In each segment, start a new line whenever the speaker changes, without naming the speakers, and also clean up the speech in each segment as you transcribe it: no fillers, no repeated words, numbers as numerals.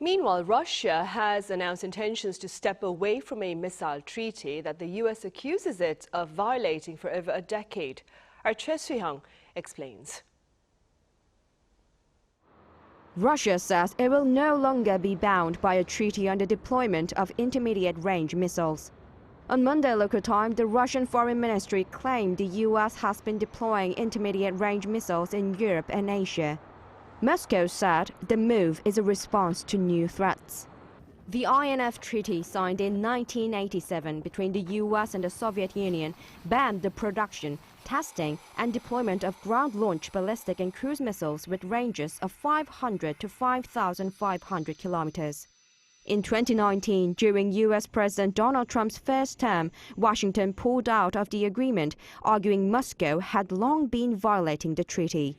Meanwhile, Russia has announced intentions to step away from a missile treaty that the U.S. accuses it of violating for over a decade. Our Choi Soo-hyung explains.
Russia says it will no longer be bound by a treaty on the deployment of intermediate-range missiles. On Monday local time, the Russian Foreign Ministry claimed the U.S. has been deploying intermediate-range missiles in Europe and Asia. Moscow said the move is a response to new threats. The INF Treaty, signed in 1987 between the U.S. and the Soviet Union, banned the production, testing and deployment of ground-launched ballistic and cruise missiles with ranges of 500 to 5,500 kilometers. In 2019, during U.S. President Donald Trump's first term, Washington pulled out of the agreement, arguing Moscow had long been violating the treaty.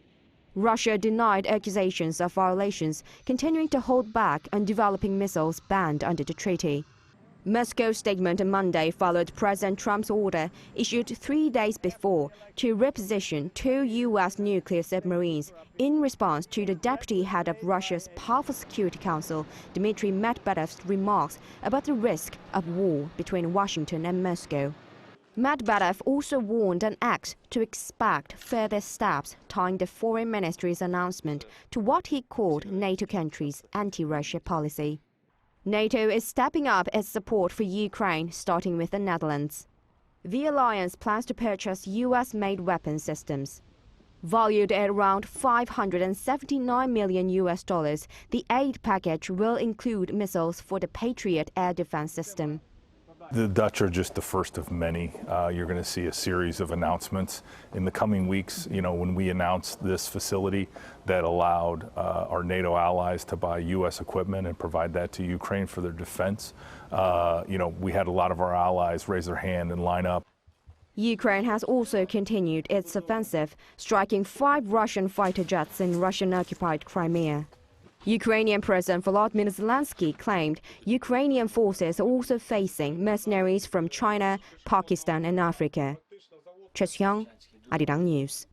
Russia denied accusations of violations, continuing to hold back on developing missiles banned under the treaty. Moscow's statement on Monday followed President Trump's order, issued 3 days before, to reposition 2 U.S. nuclear submarines in response to the deputy head of Russia's Powerful Security Council, Dmitry Medvedev's remarks about the risk of war between Washington and Moscow. Medvedev also warned an ex to expect further steps tying the foreign ministry's announcement to what he called NATO countries' anti-Russia policy. NATO is stepping up its support for Ukraine, starting with the Netherlands. The alliance plans to purchase U.S.-made weapon systems. Valued at around $579 million, the aid package will include missiles for the Patriot air defense system.
The Dutch are just the first of many. You're going to see a series of announcements in the coming weeks. When we announced this facility that allowed our NATO allies to buy U.S. equipment and provide that to Ukraine for their defense, we had a lot of our allies raise their hand and line up.
Ukraine has also continued its offensive, striking 5 Russian fighter jets in Russian-occupied Crimea. Ukrainian President Volodymyr Zelensky claimed Ukrainian forces are also facing mercenaries from China, Pakistan and Africa. Choi Soo-hyung, Arirang News.